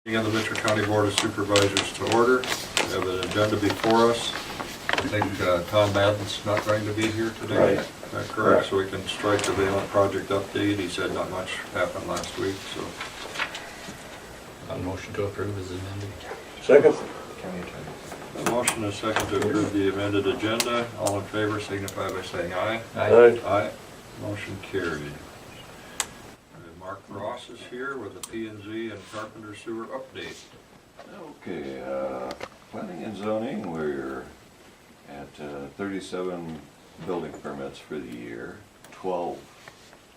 Again, the Mitchell County Board of Supervisors to order. We have an agenda before us. I think Tom Madden's not going to be here today. Right. Is that correct? So we can strike the Valent project update. He said not much happened last week, so. A motion to approve is amended. Second. County attorney. A motion and a second to approve the amended agenda. All in favor signify by saying aye. Aye. Aye. Motion carried. Mark Ross is here with the P&Z and Carpenter Sewer update. Okay, planning and zoning, we're at 37 building permits for the year, 12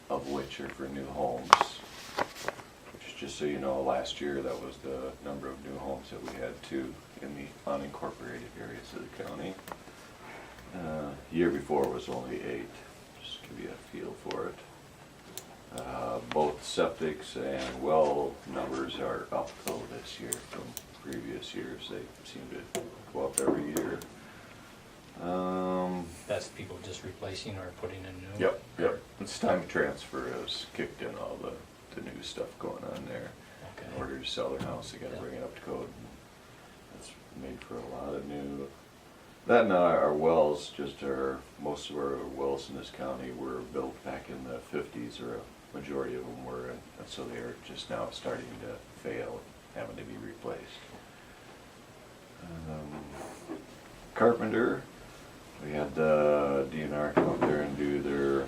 of which are for new homes. Which, just so you know, last year that was the number of new homes that we had too in the unincorporated areas of the county. Year before was only 8, just to give you a feel for it. Both septics and well numbers are up though this year from previous years. They seem to go up every year. That's people just replacing or putting in new? Yep. It's time transfer has kicked in all the new stuff going on there. Okay. In order to sell their house, they gotta Yeah. bring it up to code. That's made for a lot of new. That and our wells, most of our wells in this county were built back in the 50s, or a majority of them were, and so they are just now starting to fail, having to be replaced. Carpenter, we had the DNR come up there and do their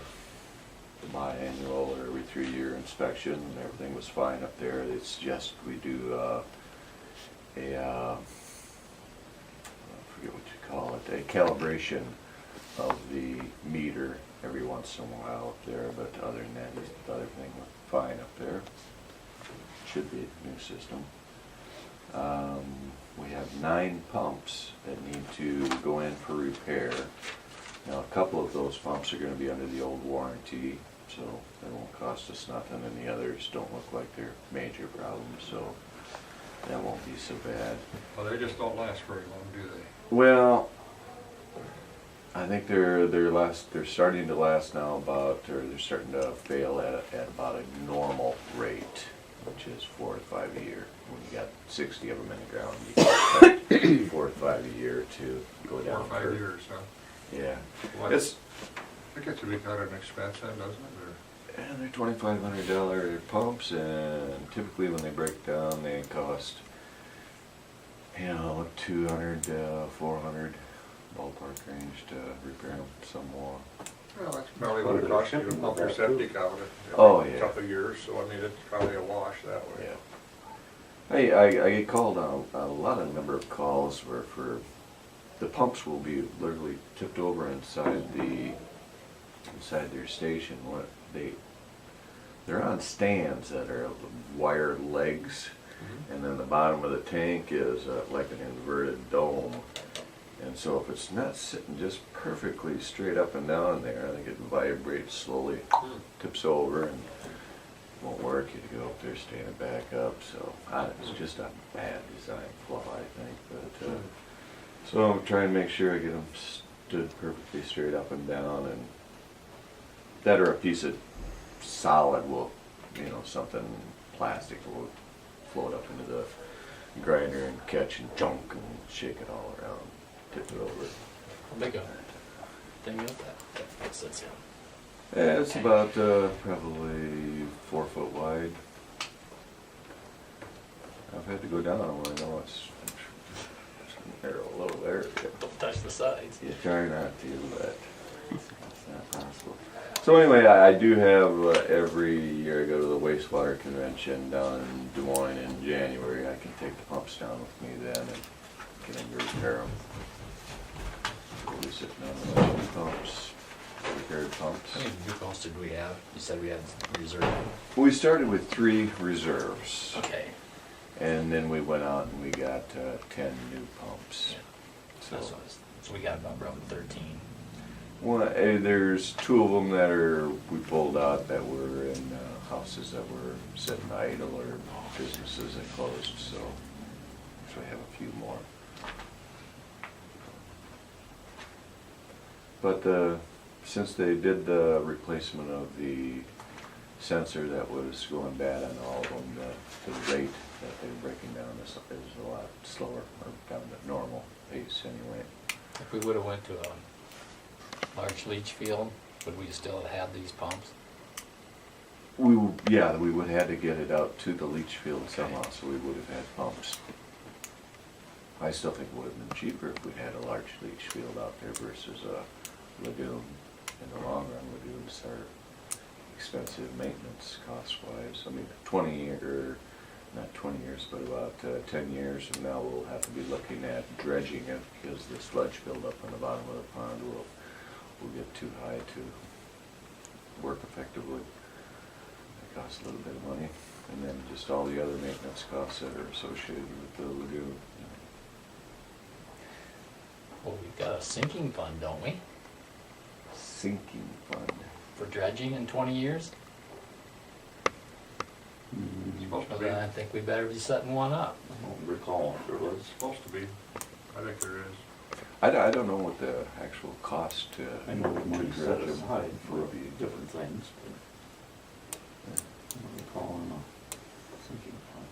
biannual or every 3-year inspection, and everything was fine up there. It's just we do I forget what you call it, a calibration of the meter every once in a while up there, but other than that, everything was fine up there. Should be a new system. We have 9 pumps that need to go in for repair. Now, a couple of those pumps are going to be under the old warranty, so they won't cost us nothing, and the others don't look like they're major problems, so that won't be so bad. Well, they just don't last very long, do they? Well, I think they're starting to last now they're starting to fail at about a normal rate, which is 4 to 5 a year. When you got 60 of them in the ground, you can expect 4 to 5 a year to go 4 down. or 5 years, huh? Yeah. Well, I think it should be kind of an expense then, doesn't it? And they're $2,500 pumps, and typically when they break down, they cost, 200 to 400 ballpark range to repair them, some more. Well, that's probably what it costs you to pump your septic out Oh, in yeah. a couple of years, so I mean, it's probably a wash that way. Yeah. I get called on a number of calls where the pumps will be literally tipped over inside their station. They're on stands that are wire legs, and then the bottom of the tank is like an inverted dome. And so if it's not sitting just perfectly straight up and down there, I think it vibrates slowly, tips over, and won't work. You go up there, stand it back up. So it's just a bad design flaw, I think. But so I'm trying to make sure I get them stood perfectly straight up and down, and that or a piece of solid will, something plastic will float up into the grinder and catch and junk and shake it all around, tip it over. How big a thing is that sits in? Yeah, it's about probably 4 foot wide. I've had to go down when I know it's narrow a little there. Don't touch the sides. You try not to, but it's not possible. So anyway, I do have every year I go to the wastewater convention down in Des Moines in January. I can take the pumps down with me then and get them to repair them. We'll be sitting on the machine pumps, repaired pumps. How many new pumps did we have? You said we had reserve. We started with 3 reserves. Okay. And then we went out and we got 10 new pumps. Yeah. So we got about roughly 13. Well, there's 2 of them that we pulled out that were in houses that were sitting idle or businesses that closed, so we have a few more. But since they did the replacement of the sensor that was going bad on all of them. The rate that they were breaking down is a lot slower, or down to normal pace anyway. If we would've went to a large leach field, would we still have had these pumps? We would have had to get it out to the leach field somehow, so we would have had pumps. I still think it would have been cheaper if we had a large leach field out there versus a lagoon. In the long run, lagoons are expensive maintenance cost-wise. I mean, 20 year, not 20 years, but about 10 years from now, we'll have to be looking at dredging it because the sludge buildup on the bottom of the pond will get too high to work effectively. It costs a little bit of money. And then just all the other maintenance costs that are associated with the lagoon. Well, we've got a sinking fund, don't we, Sinking fund. for dredging in 20 years? Supposed to Well, be. then I think we better be setting one up. I don't recall if there was. It's supposed to be. I think there is. I don't know what the actual cost I know the money set dredge them aside for would be. different things, but I don't recall in a sinking fund.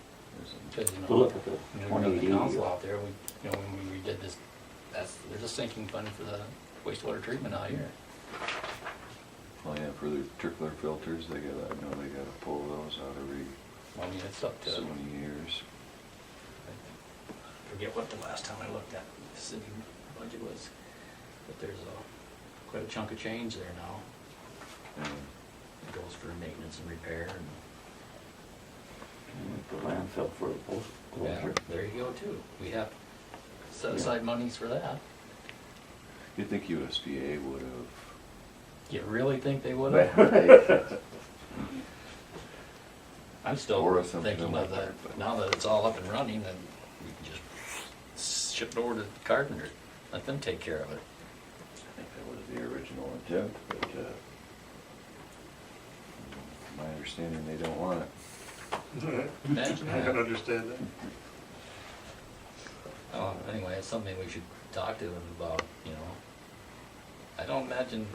Because, you To know, look at the when we got 2080. the council out there, when we redid this, there's a sinking fund for the wastewater treatment out here. Oh yeah, for the trickler filters, I know they gotta pull those out every I mean, it's up to, so many years. I forget what the last time I looked at the city budget was, but there's quite a chunk of change there now. And It goes for maintenance and repair and, And the landfill for the post yeah, closure. there you go too. We have set aside monies for that. you'd think USDA would have. You really think they would have? I'm still Or something thinking like of that, that, but- now that it's all up and running, then we can just ship it over to Carpenter, let them take care of it. I think that was the original intent, but my understanding, they don't want it. Imagine I that. can understand that. Oh, anyway, it's something we should talk to them about, you know. I don't imagine,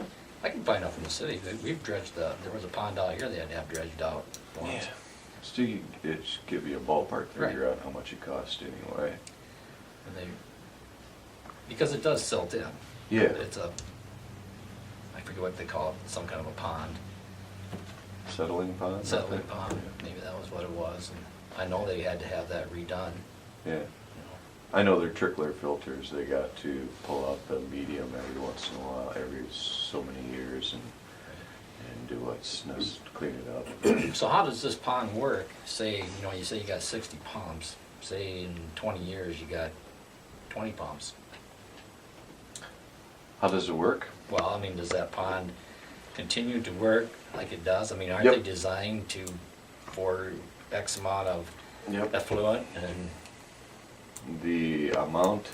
I can find out from the city, we've dredged there was a pond out here they had to have dredged out once. So you could just give you a ballpark figure Right. on how much it cost anyway. And they, because it does silt in. Yeah. It's I forget what they call it, some kind of a pond, Settling pond? settling pond, maybe that was what it was. And I know they had to have that redone, Yeah. you know. I know their trickler filters, they got to pull out the medium every once in a while, every so many years and do what's necessary to clean it up. So how does this pond work? Say, you say you got 60 pumps, say in 20 years you got 20 pumps. How does it work? Well, I mean, does that pond continue to work like it does? I mean, aren't Yep. they designed for X amount of Yep. effluent and, The amount,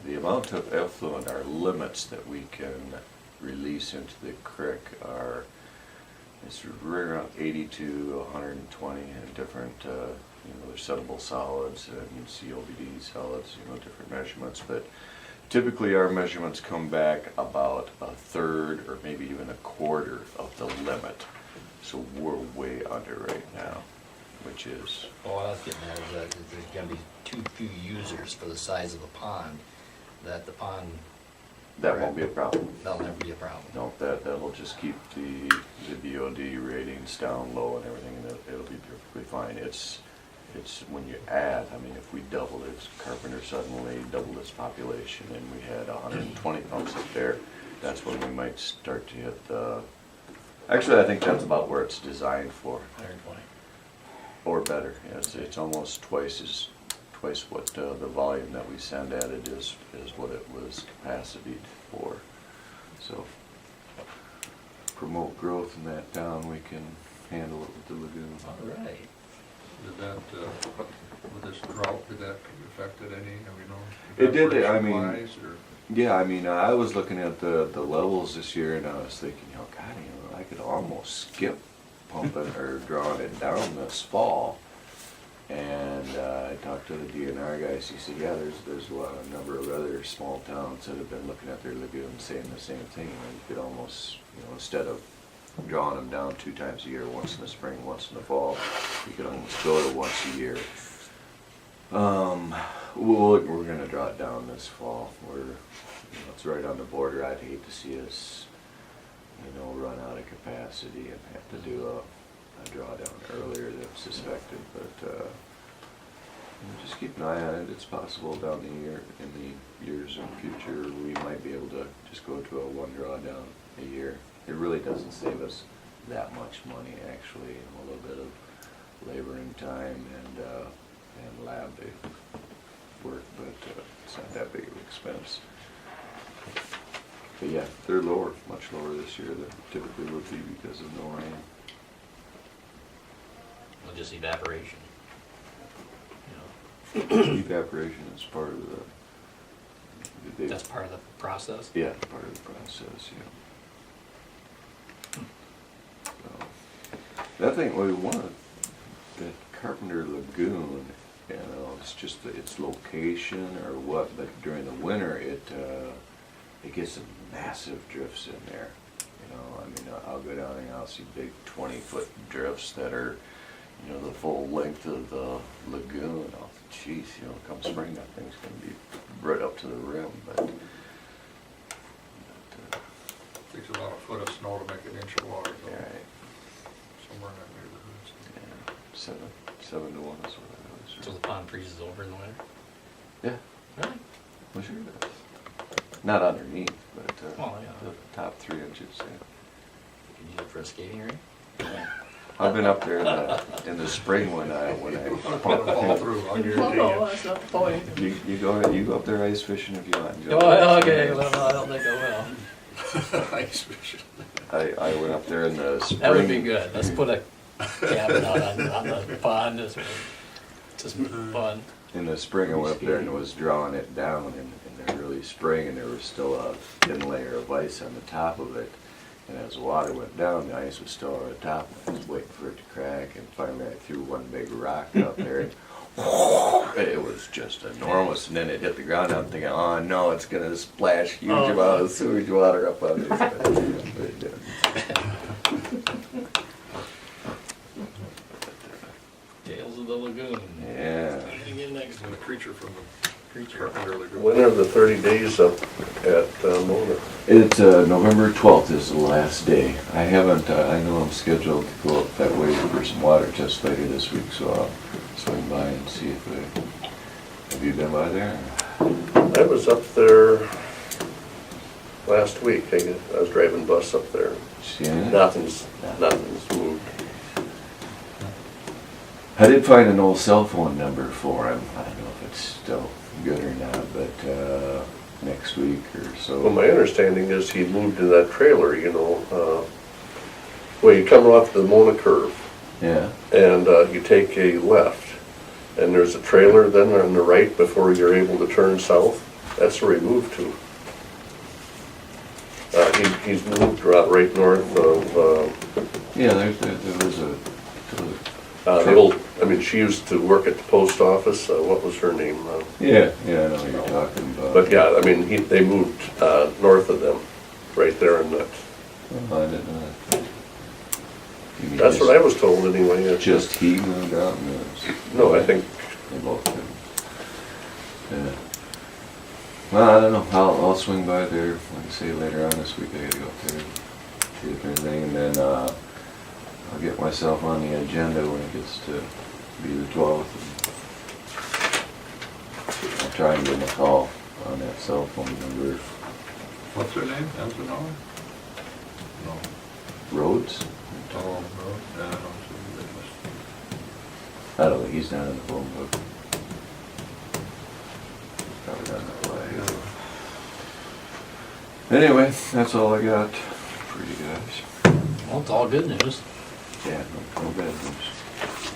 the amount of effluent, our limits that we can release into the creek are, it's around 80 to 120 and different, there's settable solids and COBD solids, different measurements, but typically our measurements come back about a third or maybe even a quarter of the limit. So we're way under right now, which is, well, what I was getting at is that there's gonna be too few users for the size of the pond, that the pond, that won't be a problem. that'll never be a problem. No, that'll just keep the BOD ratings down low and everything, and it'll be perfectly fine. It's when you add, I mean, if we doubled it, Carpenter suddenly doubled its population and we had 120 pumps up there, that's when we might start to hit the, actually, I think that's about where it's designed for, 120. or better. Yeah, it's almost twice what the volume that we send at it is what it was capacity for. So promote growth in that town, we can handle it with the lagoon. All right. Did that, with this drought, did that affect it any, have you know? It did, I mean- evaporation-wise, or- Yeah, I mean, I was looking at the levels this year and I was thinking, God, I could almost skip pumping or drawing it down this fall. And I talked to the DNR guys, he said, yeah, there's a number of other small towns that have been looking at their lagoon saying the same thing. You could almost, instead of drawing them down 2 times a year, once in the spring, once in the fall. You could almost go to once a year. We're gonna draw it down this fall. It's right on the border. I'd hate to see us, run out of capacity and have to do a drawdown earlier than suspected, but just keep an eye on it. It's possible down the years in the future, we might be able to just go to a 1 drawdown a year. It really doesn't save us that much money, actually, a little bit of labor and time and lab work, but it's not that big of an expense. But yeah, they're lower, much lower this year than typically would be because of no rain. Well, just evaporation. Evaporation is part of That's part of the process? Yeah, part of the process, yeah. So, that thing, that Carpenter Lagoon, it's just its location or what, but during the winter, it gets some massive drifts in there. I'll go down and I'll see big 20-foot drifts that are, the full length of the lagoon. Oh, geez, come spring, that thing's gonna be right up to the rim, but Takes about a foot of snow to make an inch of water, though, right, somewhere in that neighborhood. So. yeah, 7 to 1 is what it is. So the pond freezes over in the winter? Yeah, Really? well, sure it does. Not underneath, but Oh, yeah. the top 3 inches, yeah. You can use it for a skating rink? I've been up there in the spring when I Let it fall through, I'll guarantee you. that's not the point. you go up there ice fishing if you want. Oh, okay, well, I don't think I will. Ice fishing. I went up there in the spring. That would be good. Let's put a cabin out on the pond, just fun. In the spring, I went up there and was drawing it down in the early spring, and there was still a thin layer of ice on the top of it. And as the water went down, the ice was still on the top, and I was waiting for it to crack, and finally I threw one big rock up there, and it was just enormous, and then it hit the ground, I'm thinking, oh no, it's gonna splash huge amount of sewage water up on this. But it didn't. Tales of the Lagoon. Yeah. Again next And the creature from the creature. Carpenter Lagoon. When are the 30 days up at Mona? It's November 12th is the last day. I know I'm scheduled to go up that way for some water tests later this week, so I'll swing by and see if have you been by there? I was up there last week. I was driving bus up there. See it? Nothing's moved. I did find an old cell phone number for him. I don't know if it's still good or not, but next week or so. Well, my understanding is he moved in that trailer, well, you come off the Mona curve Yeah. and you take a left, and there's a trailer then on the right before you're able to turn south. That's where he moved to. He's moved right north of Yeah, there was a. the old. She used to work at the post office. What was her name? Yeah, I know what you're talking about. But yeah, they moved north of them, right there in that. Oh, I didn't know that. You mean That's what I was told anyway. It's Just he moved out and it was. No, I think, They both did. Yeah. Well, I don't know. I'll swing by there, like I say, later on this week. I gotta go up there, see if anything, and then I'll get myself on the agenda when it gets to be the 12th. And I'll try and give him a call on that cell phone number. What's her name? Antonella? No. Rhodes? Oh, no. Yeah, I don't I don't think he's not in the phone book. Probably not in the play. Anyway, that's all I got for you guys. Well, it's all good news. Yeah, no bad news.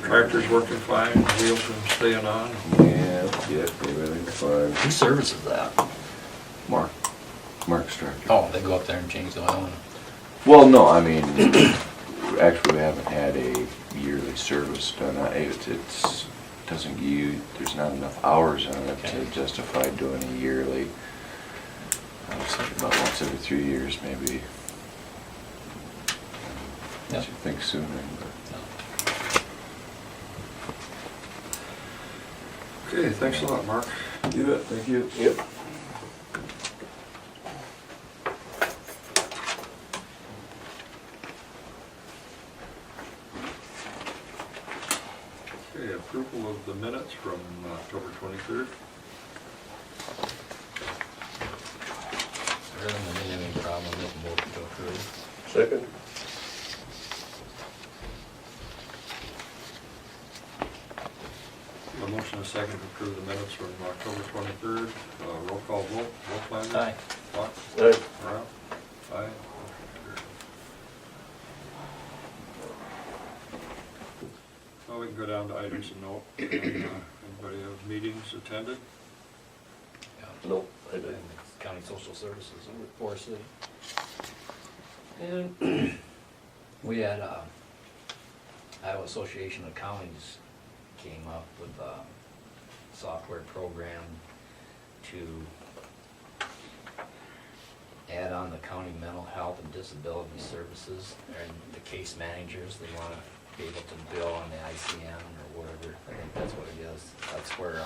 Tractor's working fine, wheels are staying on. Yeah, everything's fine. Who services that? Mark's tractor. Oh, they go up there and change the oil. Well, no, actually we haven't had a yearly service done. It's doesn't give you, there's not enough hours on it to justify doing a yearly. I was thinking about once every 3 years, maybe. I should think sooner, but. Okay, thanks a lot, Mark. You bet, thank you. Yep. Okay, approval of the minutes from October 23rd. I really don't have any problem with the motion to approve. Second? A motion and a second to approve the minutes from October 23rd. Roll call vote. Wolf Landry? Aye. Fox? Aye. Brown? Aye. Well, we can go down to items of note. Anybody have meetings attended? Yeah. Nope, I And didn't. the County Social Services in Forest City. And we had, Iowa Association of Counties came up with a software program to add on the county mental health and disability services and the case managers. They want to be able to bill on the ICM or whatever. I think that's what it is. That's where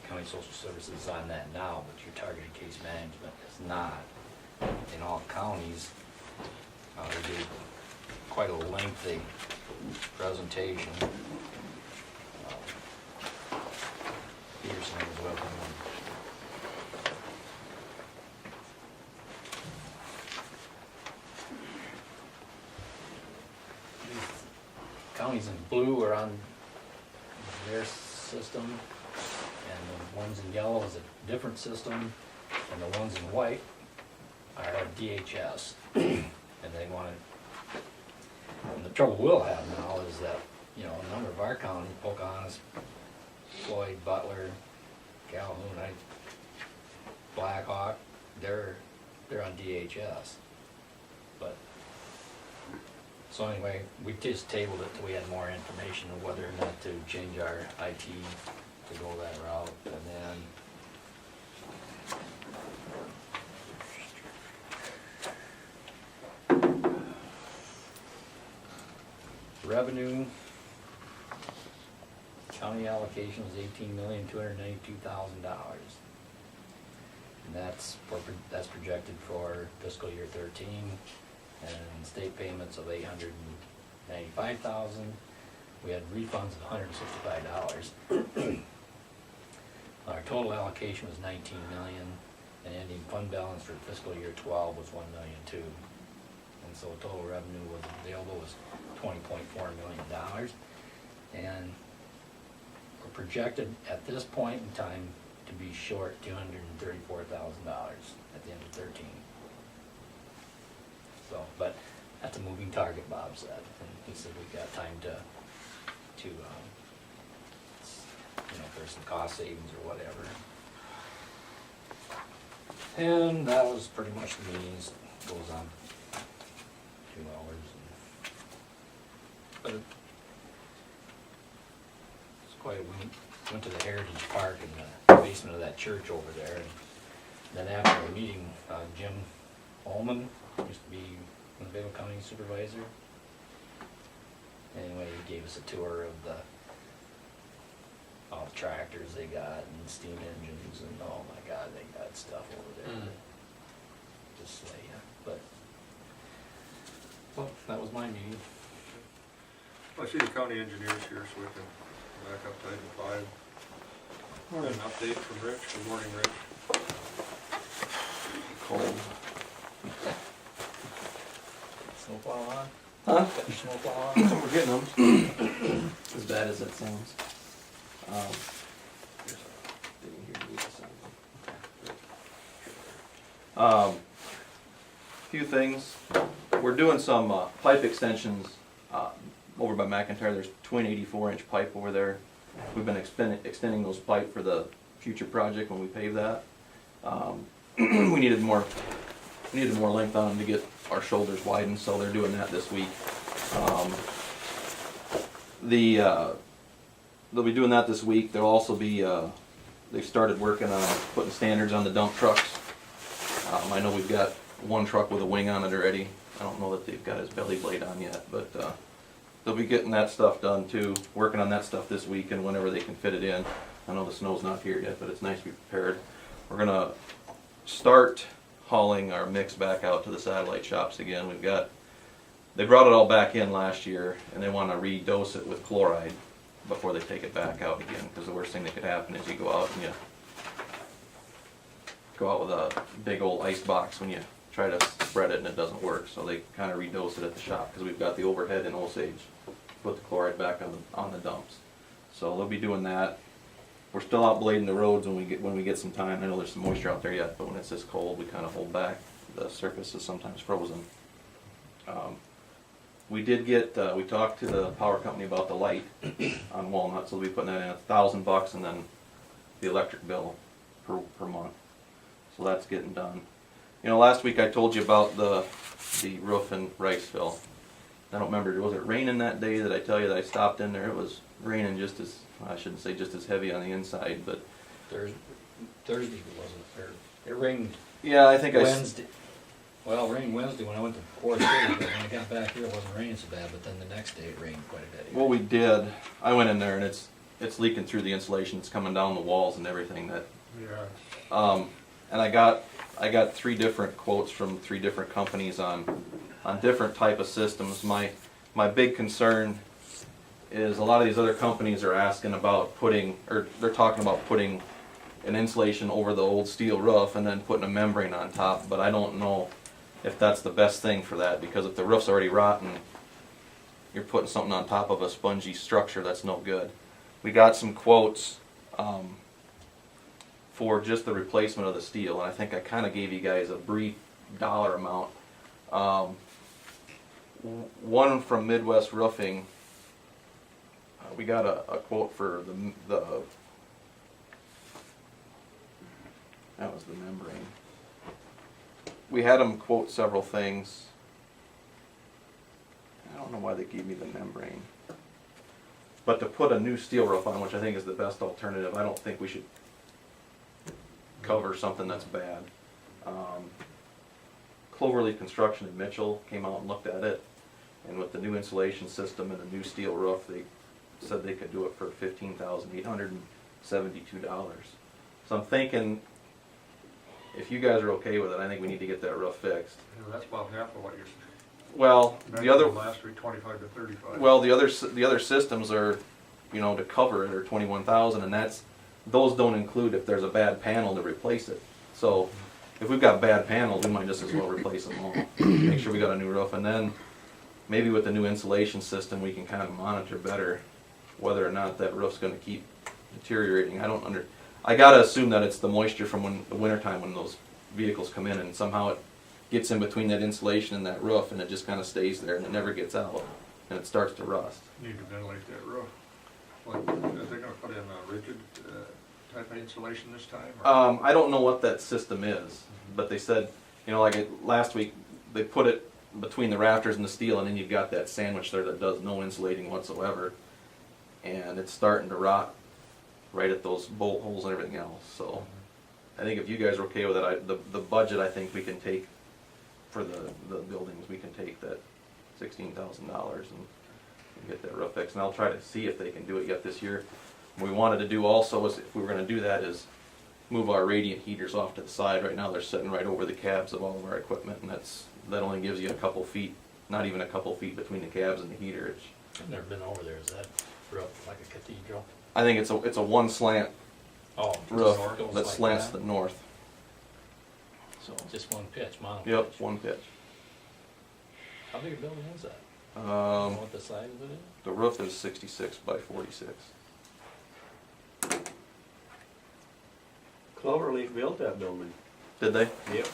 County Social Services is on that now, but your targeted case management is not. In all counties, they do quite a lengthy presentation. Peterson was with them. Counties in blue are on their system, and the ones in yellow is a different system, and the ones in white are DHS. And they want to, and the trouble we'll have now is that, you know, a number of our counties, Pocahontas, Floyd, Butler, Calhoun, Black Hawk, they're on DHS. But, so anyway, we just tabled it till we had more information of whether or not to change our IT to go that route, and then revenue, county allocation is $18,292,000. And that's projected for fiscal year 13, and state payments of $895,000. We had refunds of $165. Our total allocation was $19 million, and ending fund balance for fiscal year 12 was $1.2 million. And so total revenue was available was $20.4 million. And we're projected at this point in time to be short $234,000 at the end of 13. So, but that's a moving target, Bob said, and he said we've got time to you know, if there's some cost savings or whatever. And that was pretty much the meetings. Goes on 2 hours. But it's quite a week. Went to the Heritage Park in the basement of that church over there. And then after the meeting, Jim Ullman used to be Winnebago County Supervisor. Anyway, he gave us a tour of all the tractors they got and steam engines, and oh my God, they got stuff over there. Just say, but well, that was my meeting. I see the county engineers here, so we can back up to item 5. Got an update from Rich. Good morning, Rich. Cold. Snowplow on? Huh? Got your snowplow on? We're getting them. As bad as that sounds. Didn't hear you sound. Few things. We're doing some pipe extensions over by McIntyre. There's twin 84-inch pipe over there. We've been extending those pipe for the future project when we pave that. We needed more length on them to get our shoulders widened, so they're doing that this week. They'll be doing that this week. They'll also be, they've started working on putting standards on the dump trucks. I know we've got one truck with a wing on it already. I don't know that they've got his belly blade on yet, but, they'll be getting that stuff done too, working on that stuff this week and whenever they can fit it in. I know the snow's not here yet, but it's nice to be prepared. We're gonna start hauling our mix back out to the satellite shops again. They brought it all back in last year and they wanna re-dose it with chloride before they take it back out again, because the worst thing that could happen is you go out and you go out with a big old ice box when you try to spread it and it doesn't work. So they kinda re-dose it at the shop, because we've got the overhead in Osage, put the chloride back on the dumps. So they'll be doing that. We're still out blading the roads when we get some time. I know there's some moisture out there yet, but when it's this cold, we kinda hold back. The surface is sometimes frozen. We talked to the power company about the light on Walnut, so we'll be putting that in $1,000 and then the electric bill per month. So that's getting done. You know, last week I told you about the roof in Riceville. I don't remember, was it raining that day that I tell you that I stopped in there? It was raining I shouldn't say just as heavy on the inside, but. Thursday wasn't it? It rained Yeah, I think Wednesday. Well, it rained Wednesday when I went to Forest City, but when I got back here, it wasn't raining so bad, but then the next day it rained quite a bit. Well, we did. I went in there and it's leaking through the insulation. It's coming down the walls and everything. Yeah. And I got 3 different quotes from 3 different companies on different type of systems. My big concern is a lot of these other companies are asking about they're talking about putting an insulation over the old steel roof and then putting a membrane on top, but I don't know if that's the best thing for that, because if the roof's already rotten, you're putting something on top of a spongy structure, that's no good. We got some quotes for just the replacement of the steel, and I think I kind of gave you guys a brief dollar amount. One from Midwest Roofing, we got a quote for that was the membrane. We had them quote several things. I don't know why they gave me the membrane. But to put a new steel roof on, which I think is the best alternative, I don't think we should cover something that's bad. Cloverleaf Construction in Mitchell came out and looked at it, and with the new insulation system and the new steel roof, they said they could do it for $15,872. So I'm thinking, if you guys are okay with it, I think we need to get that roof fixed. Yeah, that's about half of what you're. Well, the other. Last week, 25 to 35. Well, the other systems are, to cover it are 21,000, and those don't include if there's a bad panel to replace it. So, if we've got bad panels, we might just as well replace them all. Make sure we got a new roof, and then maybe with the new insulation system, we can kind of monitor better whether or not that roof's going to keep deteriorating. I gotta assume that it's the moisture from the wintertime when those vehicles come in, and somehow it gets in between that insulation and that roof, and it just kind of stays there and it never gets out, and it starts to rust. Need to ventilate that roof. Like, are they gonna put in a rigid type of insulation this time? Or? I don't know what that system is, but they said, last week, they put it between the rafters and the steel, and then you've got that sandwich there that does no insulating whatsoever, and it's starting to rot right at those bolt holes and everything else. So I think if you guys are okay with it, the budget I think we can take for the buildings, we can take that $16,000 and get that roof fixed. And I'll try to see if they can do it yet this year. What we wanted to do also is, if we were going to do that, is move our radiant heaters off to the side. Right now they're sitting right over the cabs of all of our equipment, and that only gives you a couple feet, not even a couple feet between the cabs and the heater. I've never been over there. Is that roof like a cathedral? I think it's a one slant roof goes that like slants that? the north. So Just one pitch, mono yep, pitch. one pitch. How big a building is that? You know what the size of it is? The roof is 66 by 46. Cloverleaf built that building. Did they? Yep.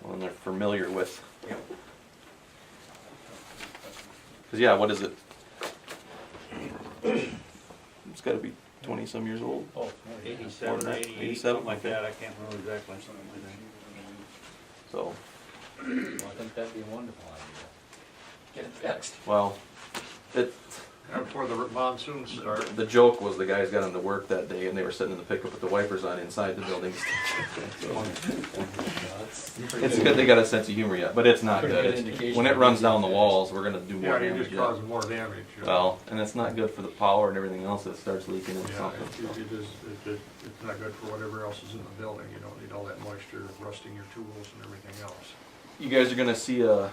Well, and they're familiar with. Yep. Because yeah, what is it? It's got to be 20-some years old. Oh, 87, 88, 87, something like okay. that, I can't remember exactly, something like that. So, well, I think that'd be a wonderful idea. Get it fixed. well, it. before the monsoon starts. The joke was the guys got into work that day and they were sitting in the pickup with the wipers on inside the building. It's good they got a sense of humor yet, but it's not Pretty good. good It's- indication When it of runs diesel down the gas. walls, we're gonna do more Yeah, you're damage just yet. causing more damage. Well, and it's not good for the power and everything else that starts leaking into Yeah, something. it's not good for whatever else is in the building. You don't need all that moisture rusting your tools and everything else. You guys are gonna see a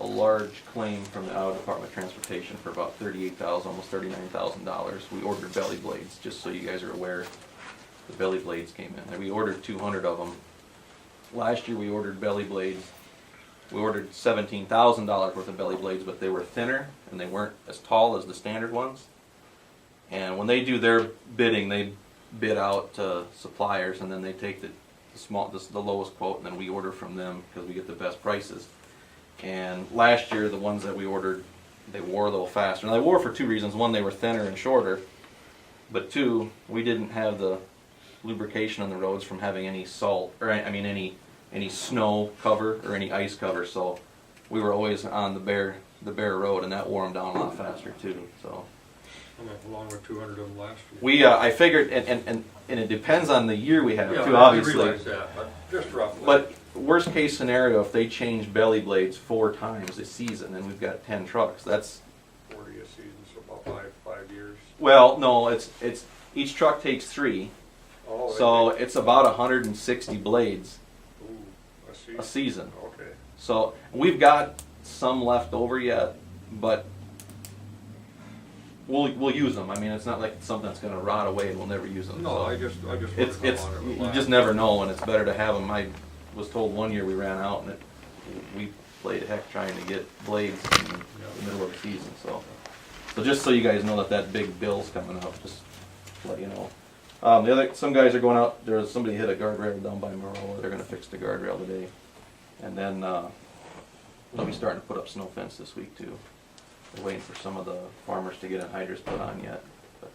large claim from the Iowa Department of Transportation for about $38,000, almost $39,000. We ordered belly blades, just so you guys are aware. The belly blades came in, and we ordered 200 of them. Last year we ordered belly blades. We ordered $17,000 worth of belly blades, but they were thinner and they weren't as tall as the standard ones. And when they do their bidding, they bid out to suppliers, and then they take the lowest quote, and then we order from them because we get the best prices. And last year, the ones that we ordered, they wore a little faster. And they wore for two reasons. One, they were thinner and shorter. But two, we didn't have the lubrication on the roads from having any salt, or I mean any snow cover or any ice cover. So we were always on the bare road, and that wore them down a lot faster too. So Along with 200 of them last year. I figured, and it depends on the year we have Yeah, too, I obviously. realize that, but just roughly. But worst case scenario, if they change belly blades 4 times a season, and we've got 10 trucks, that's, 40 a season, so about 5 years. well, no, it's each truck takes 3, Oh, they so take- it's about 160 blades Ooh, a season. Okay. So we've got some left over yet, but we'll use them. I mean, it's not like it's something that's going to rot away and we'll never use them. No, so. I just It's wondered how long it would you last. just never know, and it's better to have them. I was told one year we ran out, and we played heck trying to get blades in the middle of the season. So just so you guys know that big bill's coming up, just to let you know. Some guys are going out. Somebody hit a guardrail down by Maroa. They're going to fix the guardrail today, and then they'll be starting to put up snow fence this week too. They're waiting for some of the farmers to get an hydrous put on yet, but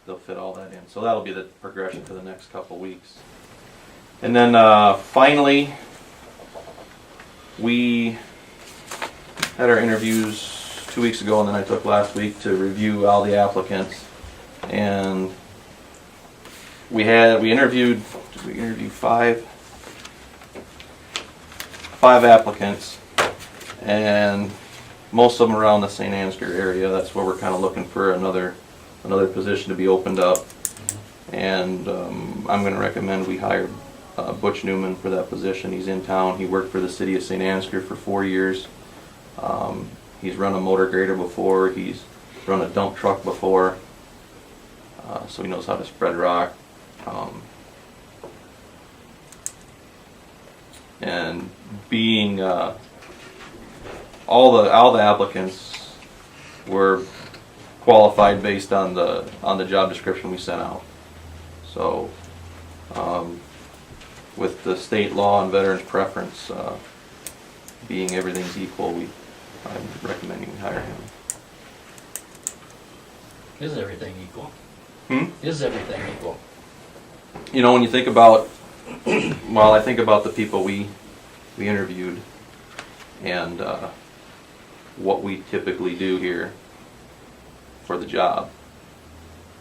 they'll fit all that in. So that'll be the progression for the next couple weeks. And then finally, we had our interviews 2 weeks ago, and then I took last week to review all the applicants. And we interviewed 5 applicants, and most of them around the St. Ansgar area. That's where we're kind of looking for another position to be opened up. And I'm going to recommend we hire Butch Newman for that position. He's in town. He worked for the city of St. Ansgar for 4 years. He's run a motor grader before. He's run a dump truck before. So he knows how to spread rock. And being all the applicants were qualified based on the job description we sent out. So with the state law and veterans preference being everything's equal, I'm recommending we hire him. Is everything equal? Hmm? Is everything equal? You know, when you think about, well, I think about the people we interviewed and what we typically do here for the job.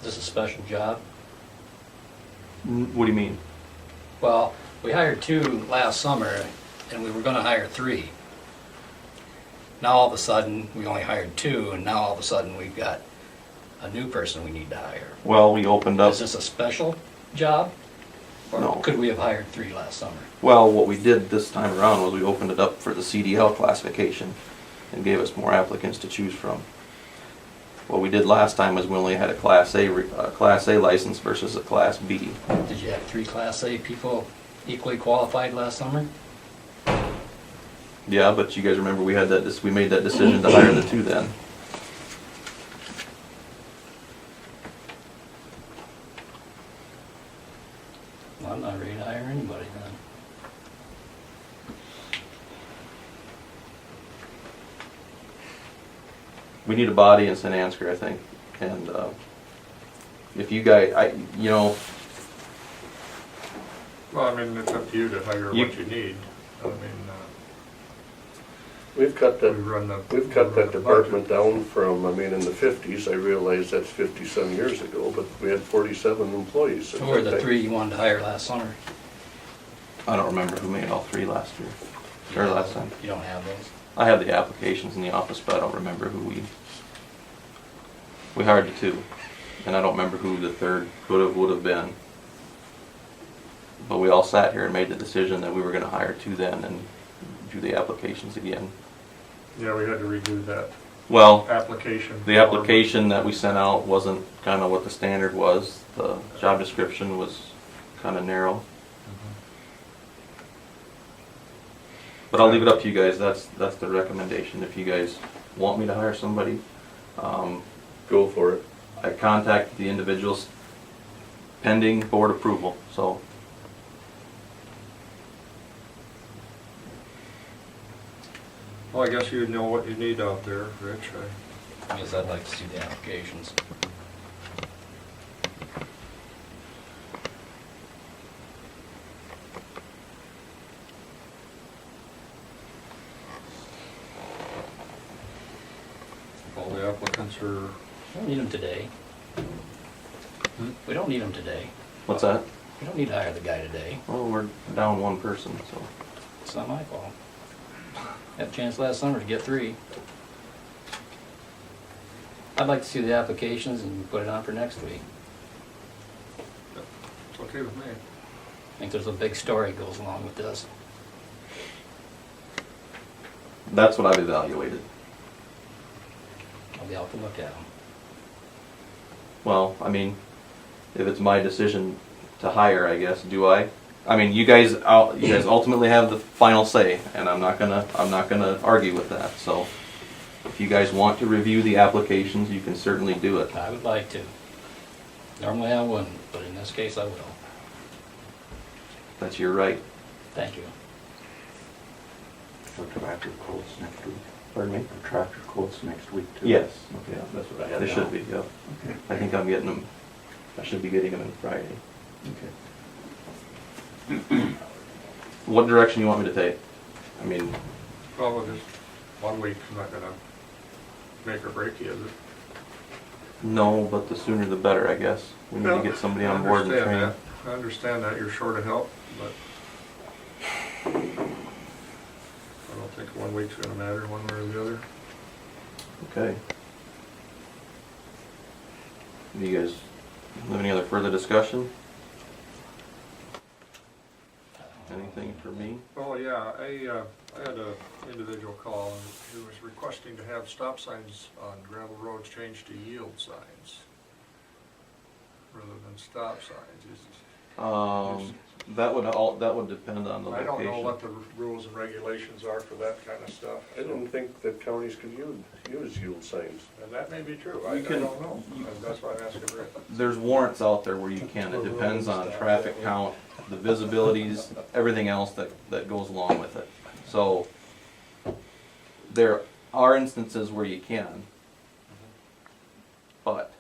Is this a special job? What do you mean? Well, we hired 2 last summer, and we were gonna hire 3. Now all of a sudden, we only hired 2, and now all of a sudden, we've got a new person we need to hire. Well, we opened up, Is this a special job? Or No. could we have hired 3 last summer? well, what we did this time around was we opened it up for the CDL classification and gave us more applicants to choose from. What we did last time was we only had a Class A license versus a Class B. Did you have 3 Class A people equally qualified last summer? Yeah, but you guys remember we made that decision to hire the 2 then. Well, I'm not ready to hire anybody then. We need a body in St. Ansgar, I think, and if you guys, Well, I mean, it's up to you to hire You- what you need. I mean, We've cut we that, run the. we've cut that department down from, I mean, in the 50s, I realize that's 50-some years ago, but we had 47 employees. Who were the three you wanted to hire last summer? I don't remember who made all three last year, or last time. You don't have those? I have the applications in the office, but I don't remember who we hired the two. And I don't remember who the third would have been. But we all sat here and made the decision that we were gonna hire two then and do the applications again. Yeah, we had to redo that Well, application. the application that we sent out wasn't kinda what the standard was. The job description was kinda narrow. But I'll leave it up to you guys, that's the recommendation. If you guys want me to hire somebody, Go for it. I contacted the individuals pending board approval, so. Well, I guess you know what you need out there, Rich. I guess I'd like to see the applications. All the applicants are, We don't need them today. We don't need them today. What's that? We don't need to hire the guy today. Well, we're down one person, so. It's not my fault. Had a chance last summer to get three. I'd like to see the applications and put it on for next week. it's okay with me. I think there's a big story goes along with this. That's what I've evaluated. I'll be out to look at them. Well, I mean, if it's my decision to hire, I guess, do I? I mean, you guys ultimately have the final say, and I'm not gonna argue with that, so. If you guys want to review the applications, you can certainly do it. I would like to. Normally I wouldn't, but in this case I will. That's your right. Thank you. So tractor quotes next week. Pardon me? The tractor quotes next week too. Yes. Yeah, that's what I had. They down. should be, yeah. Okay. I think I'm getting them, I should be getting them on Friday. Okay. What direction you want me to take? I mean, Probably just 1 week's not gonna make or break you, is it? no, but the sooner the better, I guess. We need to get somebody on board and train. I understand that, you're short of help, but I don't think 1 week's gonna matter one way or the other. Okay. Do you guys have any other further discussion? Anything for me? Oh, yeah, I had a individual call and he was requesting to have stop signs on gravel roads changed to yield signs rather than stop signs. That would depend on the I location. don't know what the rules and regulations are for that kind of stuff. I didn't think that counties could use yield signs. And that may be true, I You can- don't know, and that's why I'm asking Rick. There's warrants out there where you can. It depends on traffic count, the visibilities, everything else that goes along with it. So there are instances where you can, but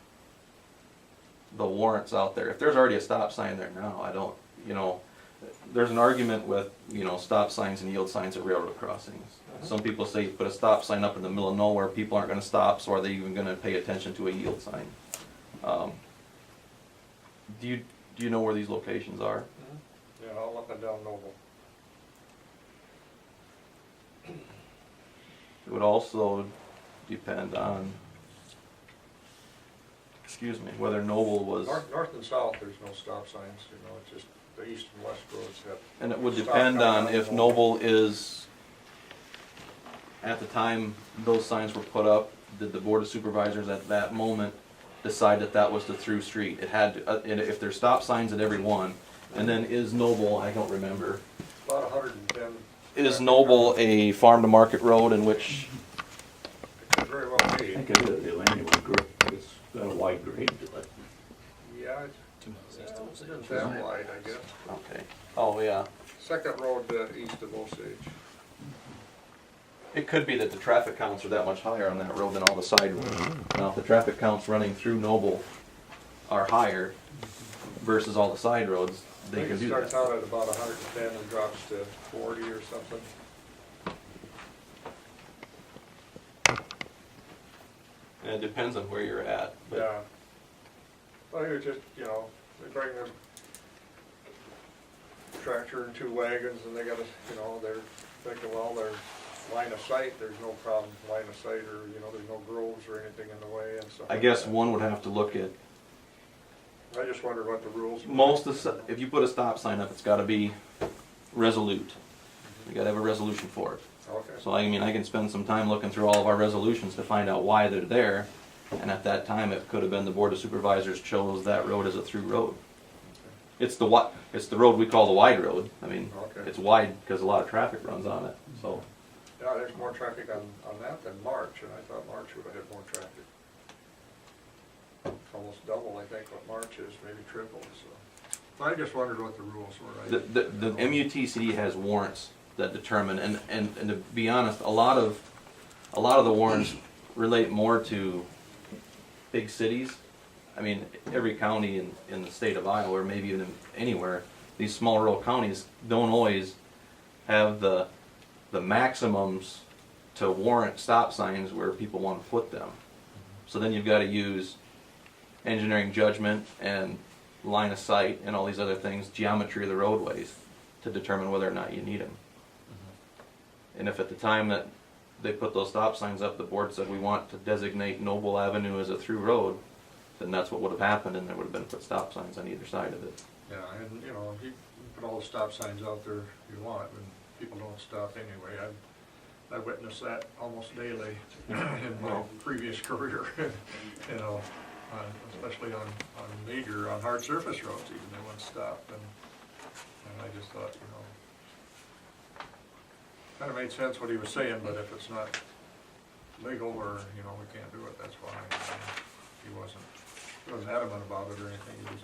the warrants out there, if there's already a stop sign there now, I don't, there's an argument with, stop signs and yield signs at railroad crossings. Some people say you put a stop sign up in the middle of nowhere, people aren't gonna stop, so are they even gonna pay attention to a yield sign? Do you know where these locations are? Yeah, all up and down Noble. It would also depend on, whether Noble was, North and south, there's no stop signs, it's just the east and west roads have. and it would Stop depend coming on out if of Noble is, at the time those signs were put up, did the Board of Supervisors at that moment decide that that was the through street? It had to, and if there's stop signs at every one, and then is Noble, I don't remember, About 110. is Noble a farm to market road in which, It could very well I be. think it is, anyway, it's got a wide grade to it. Yeah, it's not that wide, I guess. okay, oh yeah. Second road east of Osage. It could be that the traffic counts are that much higher on that road than all the side roads. Now, if the traffic counts running through Noble are higher versus all the side roads, they can do It starts that. out at about 110 and drops to 40 or something. And it depends on where you're at, but Yeah. Well, you just, you know, they bring them tractor and 2 wagons, and they gotta, you know, they're thinking, well, there's line of sight, there's no problem, line of sight, or, you know, there's no groves or anything in the way and stuff. I like guess that. one would have to look at, I just wondered what the rules were. most of the, if you put a stop sign up, it's gotta be resolute. You gotta have a resolution for it. Okay. So I mean, I can spend some time looking through all of our resolutions to find out why they're there. And at that time, it could have been the Board of Supervisors chose that road as a through road. It's the it's the road we call the wide road. I mean, Okay. it's wide because a lot of traffic runs on it, so. Yeah, there's more traffic on that than March, and I thought March would have had more traffic. It's almost double, I think, what March is, maybe triple, so. I just wondered what the rules were. The MUTCD has warrants that determine, and to be honest, a lot of the warrants relate more to big cities. I mean, every county in the state of Iowa, or maybe even anywhere, these small rural counties don't always have the maximums to warrant stop signs where people want to put them. So then you've got to use engineering judgment and line of sight and all these other things, geometry of the roadways, to determine whether or not you need them. And if at the time that they put those stop signs up, the board said we want to designate Noble Avenue as a through road, then that's what would have happened, and there would have been put stop signs on either side of it. Yeah, and, you know, you put all the stop signs out there you want, and people don't stop anyway. I witnessed that almost daily in my previous career, you know, especially on major, on hard surface roads even, they wouldn't stop, and I just thought, you know, kind of made sense what he was saying, but if it's not legal or, you know, we can't do it, that's fine. He wasn't adamant about it or anything, he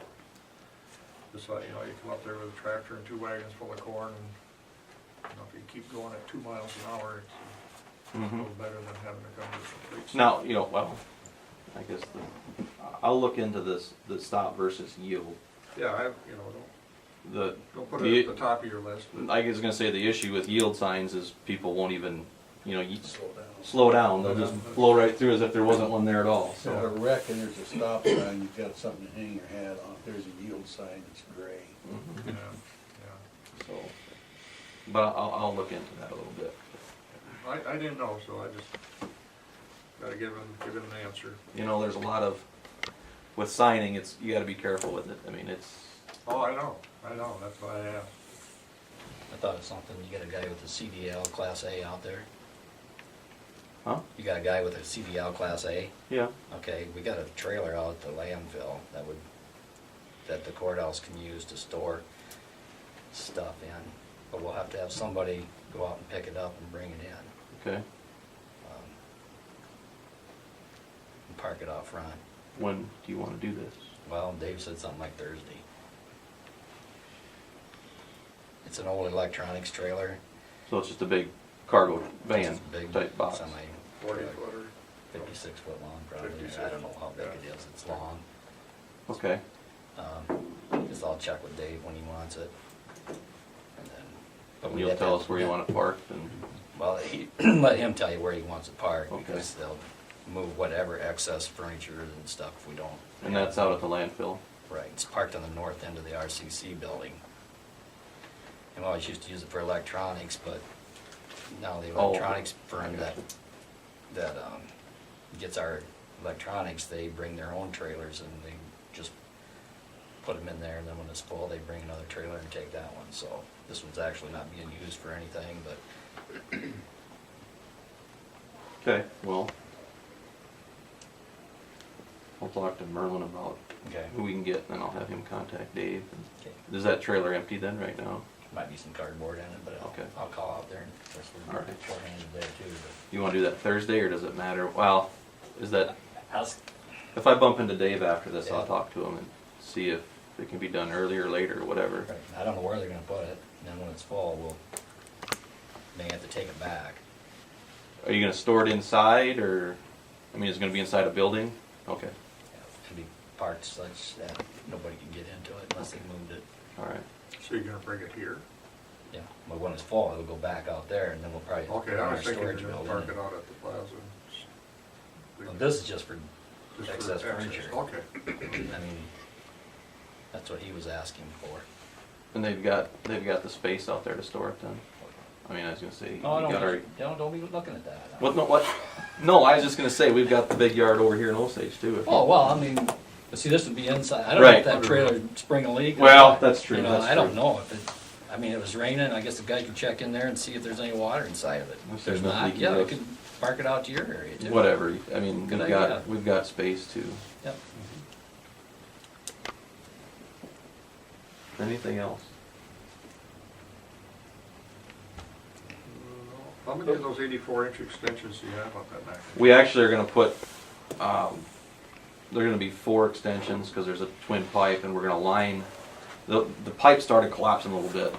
just thought, you know, you come up there with a tractor and 2 wagons full of corn, and, you know, if you keep going at 2 miles an hour, it's a little better than having to come to a complete stop. Now, you know, well, I guess I'll look into this, the stop versus yield. Yeah, you know, don't put it at the top of your list, but I was gonna say the issue with yield signs is people won't even, you know, slow down, they'll just blow right through as if there wasn't one there at all, So at a so. wreck and there's a stop sign, you've got something to hang your hat on. If there's a yield sign, it's gray. yeah, yeah. So, but I'll look into that a little bit. I didn't know, so I just gotta give him an answer. You know, there's a lot of, with signing, you gotta be careful with it, I mean, it's, Oh, I know, that's why I asked. I thought of something, you got a guy with a CDL Class A out there? huh? You got a guy with a CDL Class A? Yeah. Okay, we got a trailer out at the landfill that the courthouse can use to store stuff in. But we'll have to have somebody go out and pick it up and bring it in. Okay, And park it out front. when do you wanna do this? Well, Dave said something like Thursday. It's an old electronics trailer. So it's just a big cargo van It's a big type box? 40 footer. 56 foot long probably. 56, I don't know how big yeah. it is. It's long. Okay, Just I'll check with Dave when he wants it. And then, but and we you'll have to tell have- us where you want it parked and, Well, let him tell you where he wants it parked, Okay. because they'll move whatever excess furniture and stuff if we don't. and that's out at the landfill? Right, it's parked on the north end of the RCC building. And we always used to use it for electronics, but now the Oh, electronics firm okay. that gets our electronics, they bring their own trailers and they just put them in there, and then when it's full, they bring another trailer and take that one. So this one's actually not being used for anything, but Okay, well, I'll talk to Merlin about okay. who we can get, and then I'll have him contact Dave. Okay. Is that trailer empty then, right now? Might be some cardboard in it, but Okay. I'll call out there, and of course we're All right. short-handed there too, but. You wanna do that Thursday, or does it matter? Well, is that, How's, if I bump into Dave after this, I'll Yeah. talk to him and see if it can be done earlier or later, or whatever. right, I don't know where they're gonna put it, and then when it's full, we'll, may have to take it back. Are you gonna store it inside, or, I mean, is it gonna be inside a building? Okay, It'll be parked such that nobody can get into it unless they moved it. alright. So you're gonna bring it here? Yeah, but when it's full, it'll go back out there, and then we'll probably put Okay, it in I our was thinking you're storage gonna building. park it out at the plaza. Well, this is just for, Just for excess access. furniture. Okay. I mean, that's what he was asking for. And they've got the space out there to store it then. I mean, I was gonna say, Oh, you got our, don't be looking at that. what, no, what? No, I was just gonna say, we've got the big yard over here in Osage too. if you- Oh, well, I mean, but see, this would be inside, I don't know Right. if that trailer spring a leak. or Well, not. that's true, You know, that's I don't true. know if it, I mean, it was raining, I guess the guy could check in there and see if there's any water inside of it. If If there's there's no not, leaking yeah, we roofs. could park it out to your area too. Whatever, I mean, Good we've idea. got space too. Yep. Anything else? How many of those 84-inch extensions do you have up that back? We actually are gonna put, they're gonna be 4 extensions, cause there's a twin pipe, and we're gonna line, the pipe started collapsing a little bit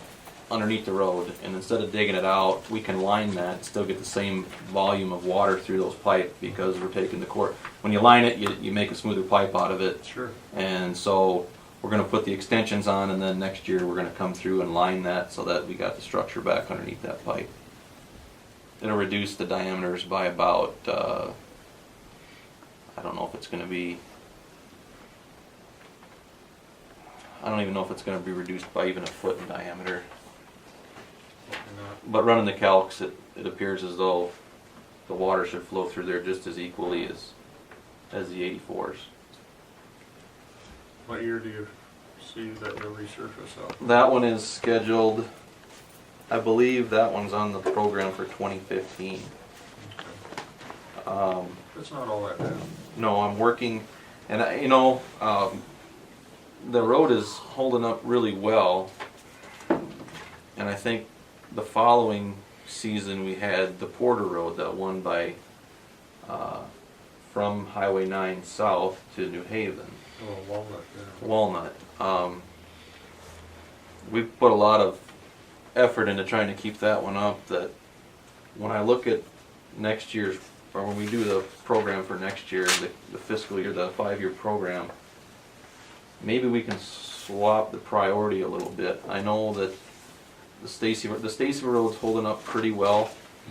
underneath the road, and instead of digging it out, we can line that, still get the same volume of water through those pipe, because we're taking the core, when you line it, you make a smoother pipe out of it. Sure. And so, we're gonna put the extensions on, and then next year, we're gonna come through and line that, so that we got the structure back underneath that pipe. It'll reduce the diameters by about, I don't know if it's gonna be, I don't even know if it's gonna be reduced by even a foot in diameter. Hopefully not. But running the calcs, it appears as though the water should flow through there just as equally as the 84s. What year do you see that will resurface up? That one is scheduled, I believe that one's on the program for 2015. It's not all that bad. No, I'm working, and the road is holding up really well. And I think the following season we had the Porter Road, that one by, from Highway 9 south to New Haven, Oh, Walnut, yeah. Walnut. We've put a lot of effort into trying to keep that one up, that when I look at next year's, or when we do the program for next year, the fiscal year, the 5-year program, maybe we can swap the priority a little bit. I know that the Stacy Road's holding up pretty well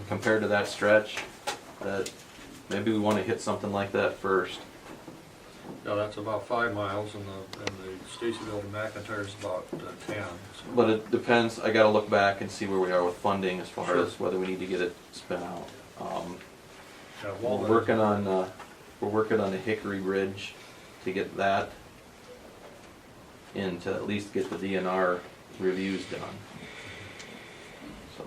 compared to that stretch, that maybe we want to hit something like that first. Yeah, that's about 5 miles, and the Stacyville to McIntyre is about 10. So. But it depends, I gotta look back and see where we are with funding as far Sure. as whether we need to get it spent out. Yeah, We're Walnut working is- on the Hickory Bridge to get that in, to at least get the DNR reviews done. So,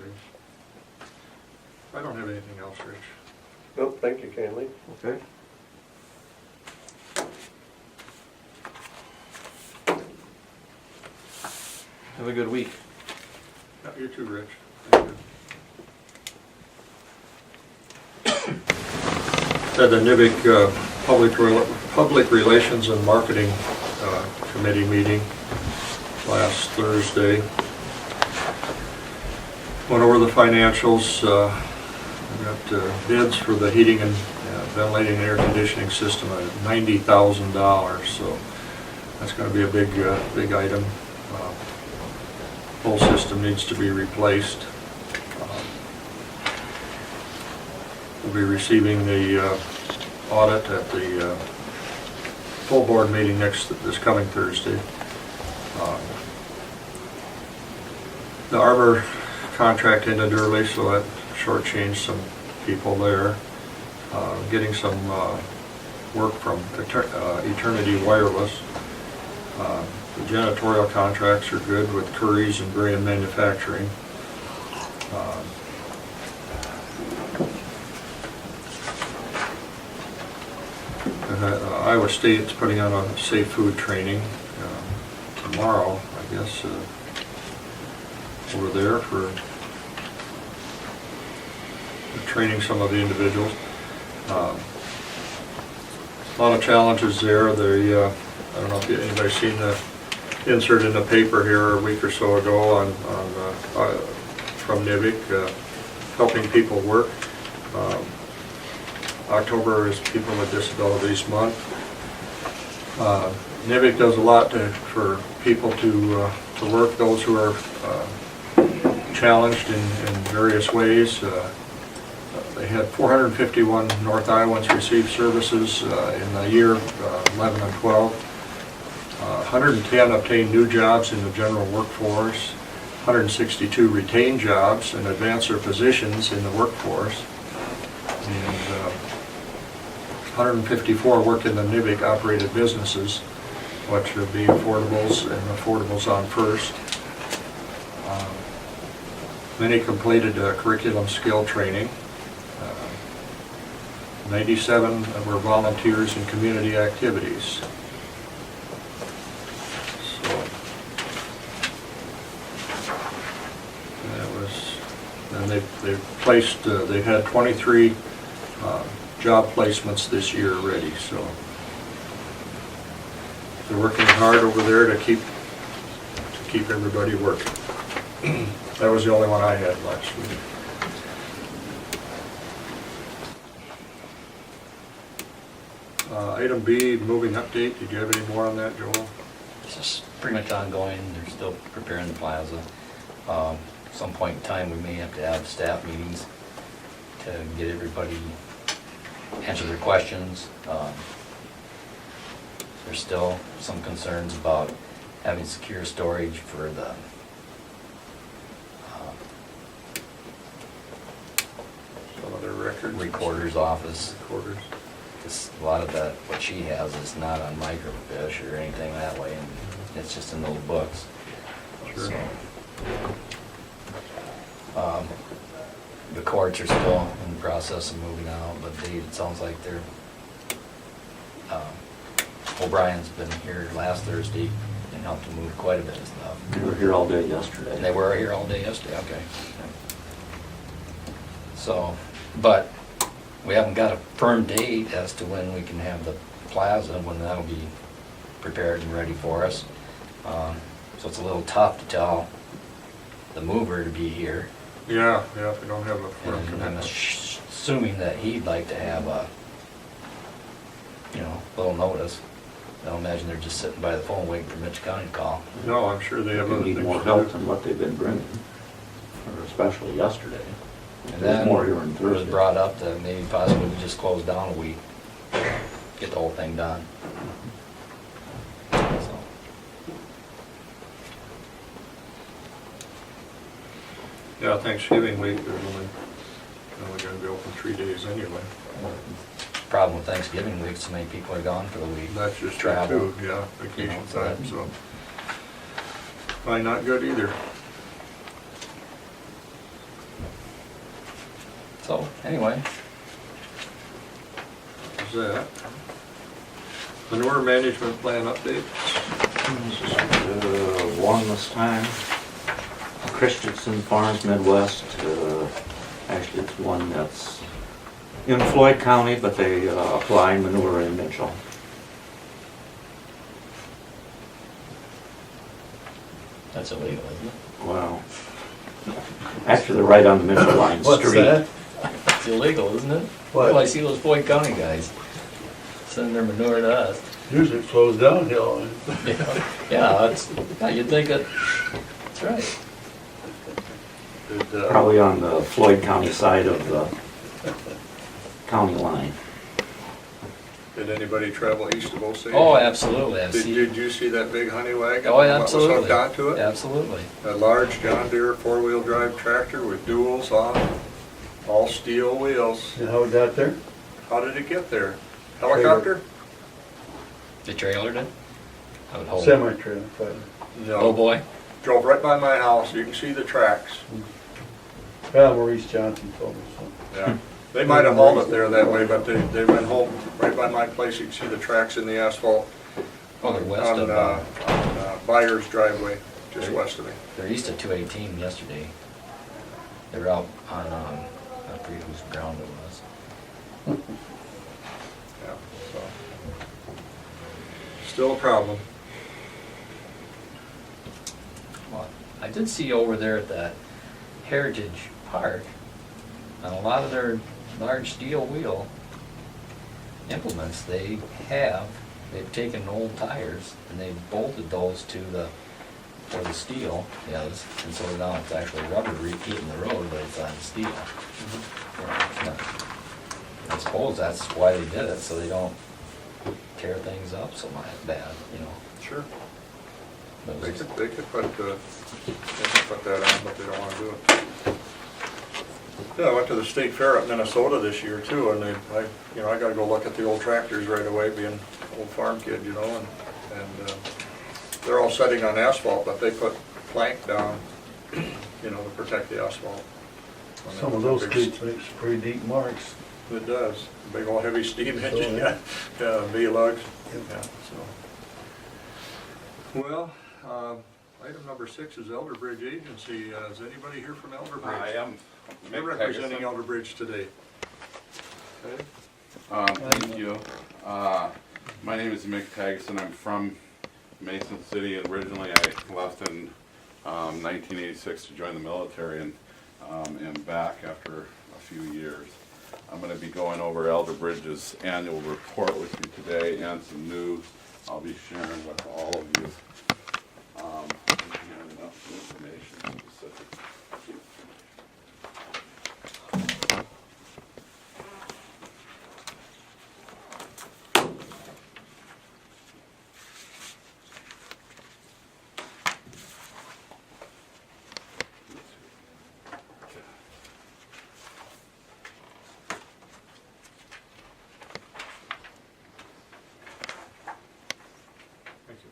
Okay. I don't have anything else, Rich. Nope, thank you, Kaylee. okay. Have a good week. Yeah, you too, Rich. Thank you. Had the NIVIC Public Relations and Marketing Committee meeting last Thursday. Went over the financials. We got bids for the heating and ventilating and air conditioning system at $90,000. So that's going to be a big item. Whole system needs to be replaced. We'll be receiving the audit at the full board meeting this coming Thursday. The Arbor contract ended early, so that shortchanged some people there. Getting some work from Eternity Wireless. The janitorial contracts are good with Curry's and Graham Manufacturing. Iowa State's putting on a safe food training tomorrow, I guess, over there for training some of the individuals. A lot of challenges there. I don't know if anybody's seen the insert in the paper here a week or so ago from NIVIC, helping people work. October is People with Disabilities Month. NIVIC does a lot for people to work, those who are challenged in various ways. They had 451 North Iowans receive services in the year 11 and 12. 110 obtained new jobs in the general workforce. 162 retained jobs and advanced their positions in the workforce. And 154 worked in the NIVIC operated businesses, which would be affordables and affordables on first. Many completed curriculum skill training. 97 were volunteers in community activities. So that was, and they placed, they had 23 job placements this year already, so they're working hard over there to keep everybody working. That was the only one I had last week. Item B, moving update. Did you have any more on that, Joel? It's just pretty much ongoing, they're still preparing the plaza. Some point in time, we may have to have staff meetings to get everybody, answer their questions. There's still some concerns about having secure storage for the Some of their records. recorder's office. Recorders. Because a lot of that, what she has is not on microfiche or anything that way, and it's just in those books. Sure. So, the courts are still in the process of moving out, but it sounds like they're, O'Brien's been here last Thursday and helped to move quite a bit of stuff. They were here all day yesterday. And they were here all day yesterday, okay. So, but we haven't got a firm date as to when we can have the plaza, when that'll be prepared and ready for us. So it's a little tough to tell the mover to be here. Yeah, if we don't have a firm And I'm commitment. assuming that he'd like to have a, little notice. I don't imagine they're just sitting by the phone waiting for Mitch County to call. No, I'm sure they have They other need things more to help do. than what they've been bringing, or especially yesterday. And There's then more here on it was Thursday. brought up that maybe possibly we just close down a week, get the whole thing done. So, Yeah, Thanksgiving week, there's only gonna be open 3 days anyway. problem with Thanksgiving week, so many people are gone for the week. That's just true Travel. too, yeah, vacation so time, that- so. Probably not good either. So, anyway, Is that? Manure management plan update? One this time, Christensen Farms Midwest, actually it's one that's in Floyd County, but they apply manure in Mitchell. that's illegal, isn't it? Well, actually they're right on the Mitchell line street. What's that? It's illegal, isn't it? What? Well, I see those Floyd County guys sending their manure to us. Usually it flows downhill. Yeah, you'd think that, that's right. Did, Probably on the Floyd County side of the county line. Did anybody travel east of Osage? Oh, absolutely, I've seen, Did you see that big honey wagon? oh, What absolutely. was hooked onto it? Absolutely. A large John Deere four-wheel drive tractor with duals on, all steel wheels. And how it got there? How did it get there? Helicopter? The trailer did? I would hope. Semi-trailer, but Oh, No, boy. drove right by my house, you can see the tracks. Maurice Johnson told me so. Yeah. They might have hauled it there that way, but they went home right by my place, you can see the tracks in the asphalt. Oh, they're west on, of, Byers driveway, just west of me. they're east of 218 yesterday. They were out on, I forget whose ground it was. Yeah, so. Still a problem. Well, I did see over there at that Heritage Park, on a lot of their large steel wheel implements, they've taken old tires and they've bolted those to where the steel is, and so now it's actually rubber heating the road, but it's on steel. I suppose that's why they did it, so they don't tear things up so bad, you know. Sure. But They it's just- could put that on, but they don't wanna do it. Yeah, I went to the state fair up Minnesota this year too, and I gotta go look at the old tractors right away, being an old farm kid, you know, and they're all setting on asphalt, but they put plank down, you know, to protect the asphalt. When Some they of put those big streets makes pretty deep marks. It does, big old heavy steam engine, yeah. yeah, V-lugs, Yep. yeah, so. Well, item number 6 is Elderbridge Agency. Is anybody here from Elderbridge? I am. You're representing Elderbridge today. Okay. Thank you. My name is Mick Tageson. I'm from Mason City. Originally, I left in 1986 to join the military and am back after a few years. I'm going to be going over Elderbridge's annual report with you today and some news I'll be sharing with all of you. And enough information specific. Thank you.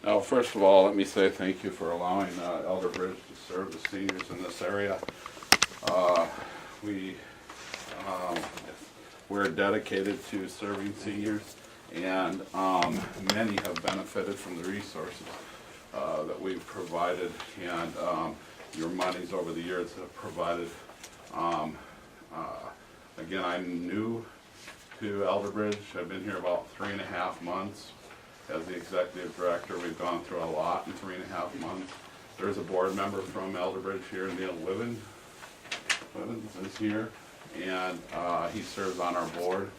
Now, first of all, let me say thank you for allowing Elderbridge to serve the seniors in this area. We're dedicated to serving seniors, and many have benefited from the resources that we've provided, and your monies over the years have provided. Again, I'm new to Elderbridge. I've been here about 3.5 months. As the executive director, we've gone through a lot in 3.5 months. There's a board member from Elderbridge here, Neil Wivens is here, and he serves on our board.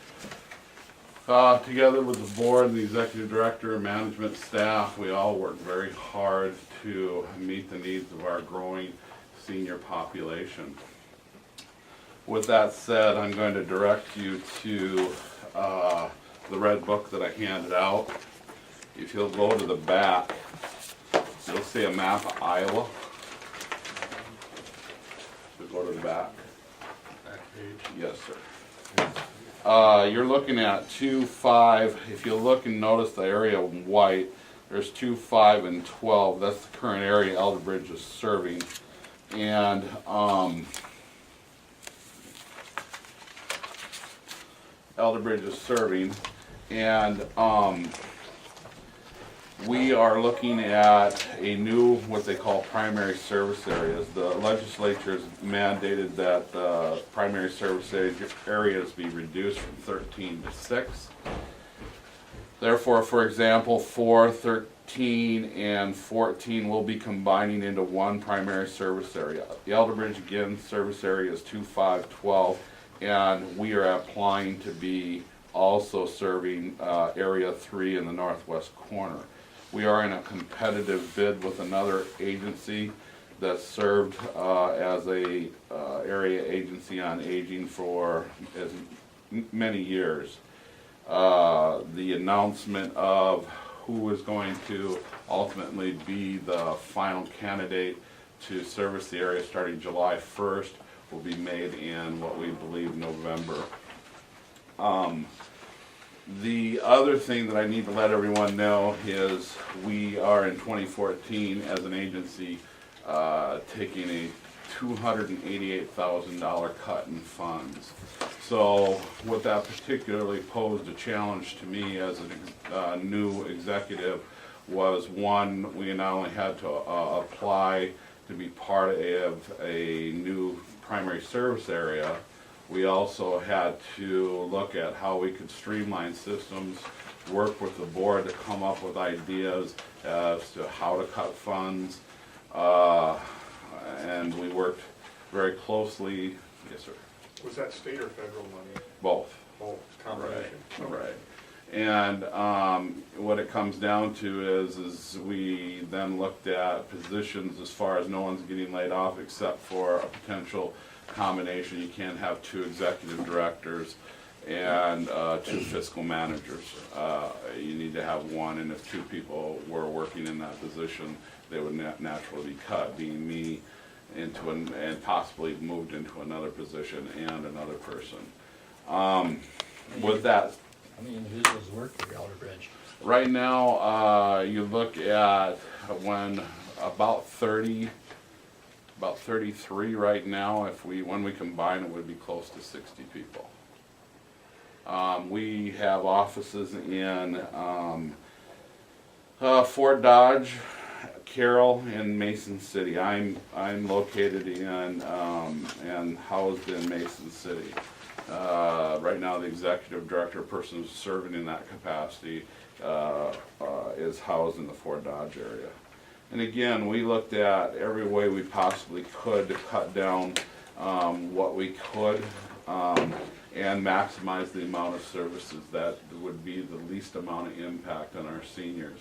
Together with the board and the executive director and management staff, we all work very hard to meet the needs of our growing senior population. With that said, I'm going to direct you to the red book that I handed out. If you'll go to the back, you'll see a map of Iowa. So go to the back. Back page. Yes, sir. You're looking at 2, 5. If you look and notice the area in white, there's 2, 5, and 12. That's the current area Elderbridge is serving. And Elderbridge is serving. And we are looking at a new, what they call primary service areas. The legislature has mandated that primary service areas be reduced from 13 to 6. Therefore, for example, 4, 13, and 14 will be combining into one primary service area. The Elderbridge, again, service area is 2, 5, 12, and we are applying to be also serving Area 3 in the northwest corner. We are in a competitive bid with another agency that served as a area agency on aging for as many years. The announcement of who is going to ultimately be the final candidate to service the area starting July 1st will be made in what we believe November. The other thing that I need to let everyone know is we are in 2014 as an agency taking a $288,000 cut in funds. So what that particularly posed a challenge to me as a new executive was, one, we not only had to apply to be part of a new primary service area, we also had to look at how we could streamline systems, work with the board to come up with ideas as to how to cut funds, and we worked very closely. Yes, sir. Was that state or federal money? both. Oh, combination. Right. And what it comes down to is we then looked at positions as far as no one's getting laid off except for a potential combination. You can't have 2 executive directors and 2 fiscal managers. You need to have 1, and if 2 people were working in that position, they would naturally be cut, being me into and possibly moved into another position and another person. With that, How many individuals work for Elderbridge? right now, you look at when about 30, about 33 right now. When we combine, it would be close to 60 people. We have offices in Fort Dodge, Carroll, and Mason City. I'm located in and housed in Mason City. Right now, the executive director, person who's serving in that capacity, is housed in the Fort Dodge area. And again, we looked at every way we possibly could to cut down what we could and maximize the amount of services that would be the least amount of impact on our seniors.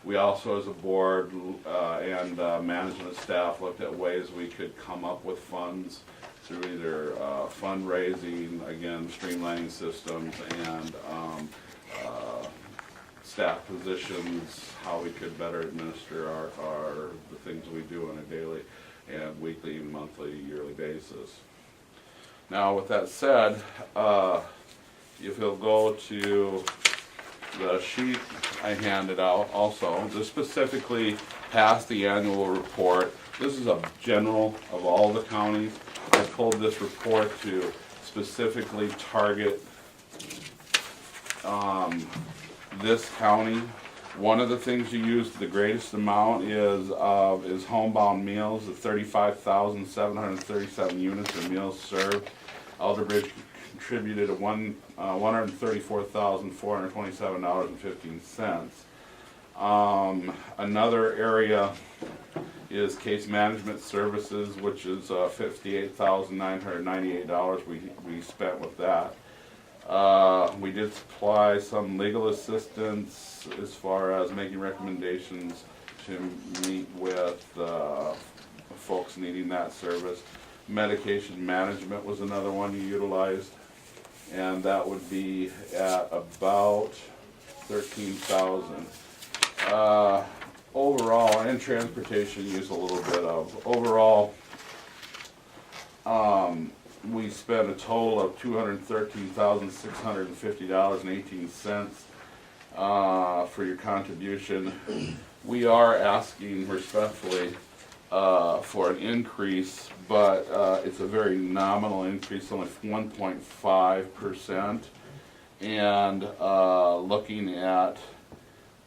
We also, as a board and management staff, looked at ways we could come up with funds through either fundraising, again, streamlining systems, and staff positions, how we could better administer the things we do on a daily and weekly, monthly, yearly basis. Now, with that said, if you'll go to the sheet I handed out also, this specifically passed the annual report. This is a general of all the counties. I pulled this report to specifically target this county. One of the things you use the greatest amount is homebound meals, the 35,737 units of meals served. Elderbridge contributed $134,427.15. Another area is case management services, which is $58,998 we spent with that. We did supply some legal assistance as far as making recommendations to meet with folks needing that service. Medication management was another one you utilized, and that would be at about $13,000. Overall, and transportation use a little bit of. Overall, we spent a total of $213,650.18 for your contribution. We are asking respectfully for an increase, but it's a very nominal increase, only 1.5%, and looking at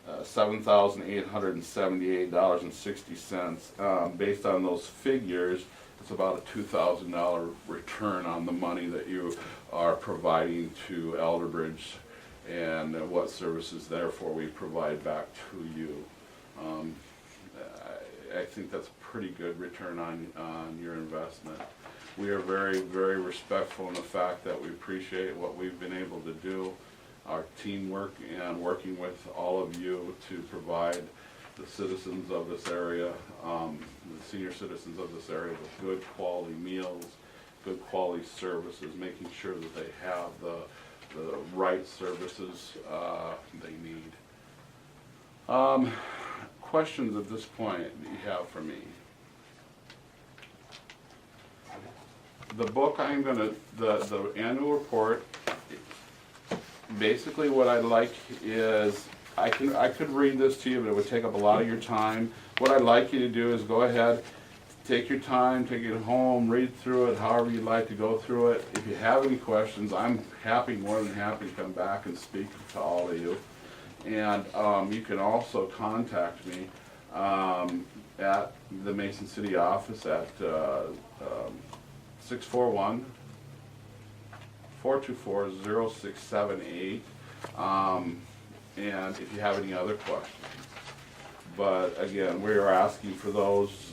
$7,878.60. Based on those figures, it's about a $2,000 return on the money that you are providing to Elderbridge, and what services therefore we provide back to you. I think that's a pretty good return on your investment. We are very, very respectful in the fact that we appreciate what we've been able to do, our teamwork, and working with all of you to provide the citizens of this area, the senior citizens of this area, with good quality meals, good quality services, making sure that they have the right services they need. Questions at this point that you have for me? The book the annual report, basically what I'd like is, I could read this to you, but it would take up a lot of your time. What I'd like you to do is go ahead, take your time, take it home, read through it, however you'd like to go through it. If you have any questions, I'm more than happy to come back and speak to all of you. And you can also contact me at the Mason City office at 641-424-0678. And if you have any other questions. But again, we are asking for those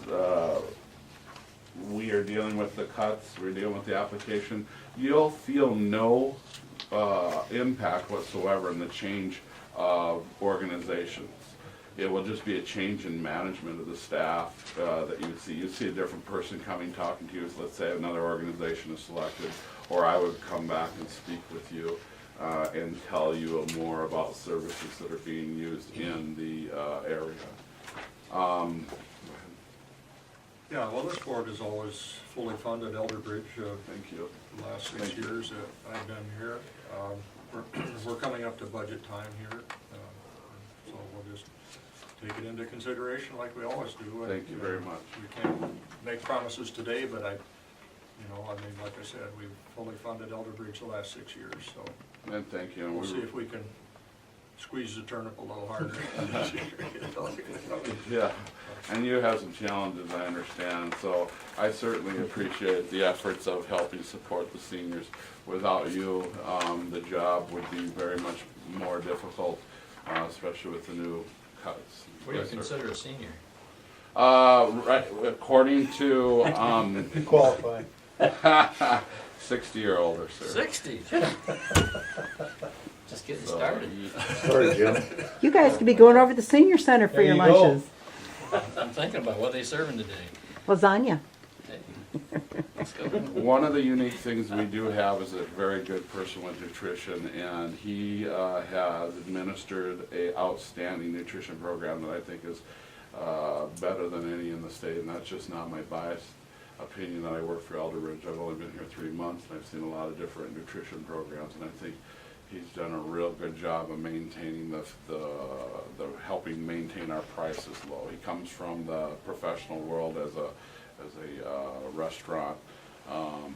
we are dealing with the cuts, we're dealing with the application, you'll feel no impact whatsoever in the change of organizations. It will just be a change in management of the staff that you would see. You'd see a different person coming, talking to you, let's say another organization is selected, or I would come back and speak with you and tell you more about services that are being used in the area. Yeah, well, this board is always fully funded Elderbridge, Thank you. the last 6 Thank you. years that I've been here. We're coming up to budget time here, so we'll just take it into consideration like we always do. Thank you very much. We can't make promises today, but I mean, like I said, we've fully funded Elderbridge the last 6 years, so And thank you. And we'll we- see if we can squeeze the turnip a little harder. Yeah, and you have some challenges, I understand, so I certainly appreciate the efforts of helping support the seniors. Without you, the job would be very much more difficult, especially with the new cuts. What do you Yes, sir. consider a senior? Right, according to, You qualify. 60 or older, sir. 60. Just getting So, started. Sorry, Jim. You guys could be going over to the senior center for There your you go. lunches. I'm thinking about what they serving today. Lasagna. Hey, let's go. One of the unique things we do have is a very good person with nutrition, and he has administered a outstanding nutrition program that I think is better than any in the state, and that's just not my biased opinion that I work for Elderbridge. I've only been here 3 months, and I've seen a lot of different nutrition programs, and I think he's done a real good job of maintaining the helping maintain our prices low. He comes from the professional world as a restaurant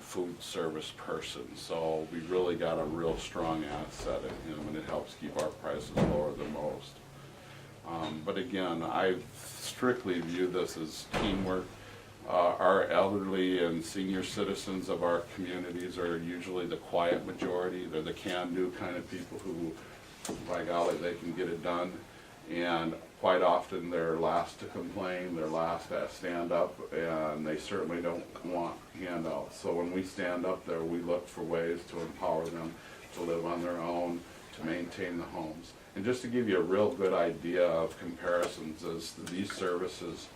food service person, so we really got a real strong asset in him, and it helps keep our prices lower than most. But again, I strictly view this as teamwork. Our elderly and senior citizens of our communities are usually the quiet majority. They're the can-do kind of people who, by golly, they can get it done. And quite often they're last to complain, they're last to stand up, and they certainly don't want handouts. So when we stand up there, we look for ways to empower them to live on their own, to maintain the homes. And just to give you a real good idea of comparisons, is these services,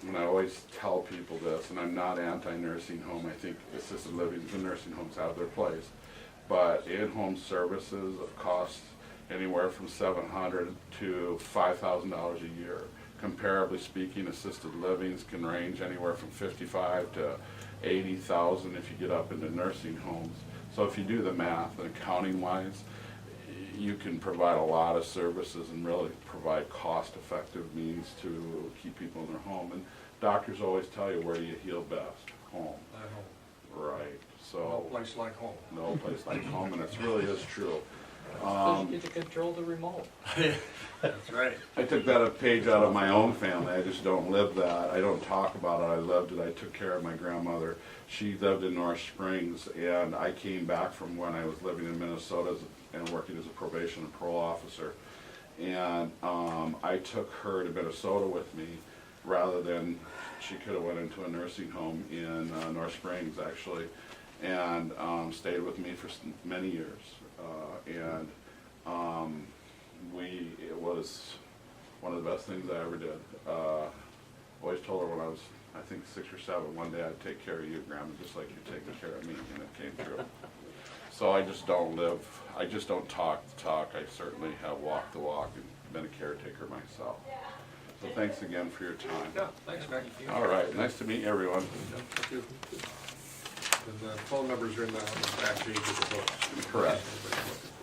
and I always tell people this, and I'm not anti-nursing home, I think assisted living and nursing homes have their place, but in-home services cost anywhere from $700 to $5,000 a year. Comparably speaking, assisted livings can range anywhere from $55,000 to $80,000 if you get up into nursing homes. So if you do the math, and accounting-wise, you can provide a lot of services and really provide cost-effective means to keep people in their home. And doctors always tell you, where do you heal best? Home. At home. Right, No so place like home. no place like home, and it really is true. Because you get to control the remote. That's right. I took that a page out of my own family. I just don't live that. I don't talk about it. I lived it. I took care of my grandmother. She lived in North Springs, and I came back from when I was living in Minnesota and working as a probation and parole officer. And I took her to Minnesota with me rather than she could have went into a nursing home in North Springs, actually, and stayed with me for many years. It was one of the best things I ever did. Always told her when I was, I think, 6 or 7, one day I'd take care of you, Grandma, just like you're taking care of me, and it came true. So I just don't talk the talk. I certainly have walked the walk and been a caretaker myself. So thanks again for your time. Yeah, thanks, Mac. All right, nice to meet everyone. Yeah, thank you. And the phone numbers are in the back page of the book. Correct.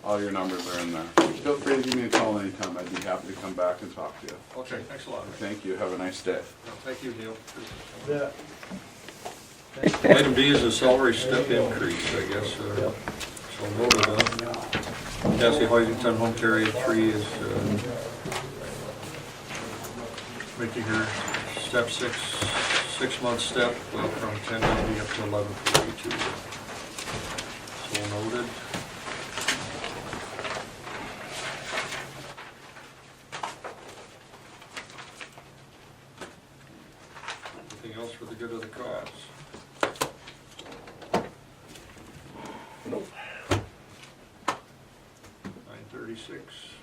All your numbers are in there. Feel free to give me a call anytime. I'd be happy to come back and talk to you. Okay, thanks a lot. Mac. Thank you. Have a nice day. Yeah, Thank you, Neil. Yeah. Item B is a salary step increase, I guess. So noted on. Cassie Hoisington, home care aide 3, is making her step 6-month step from 1090 up to 1142. So noted. Anything else for the good of the cause? 9:36.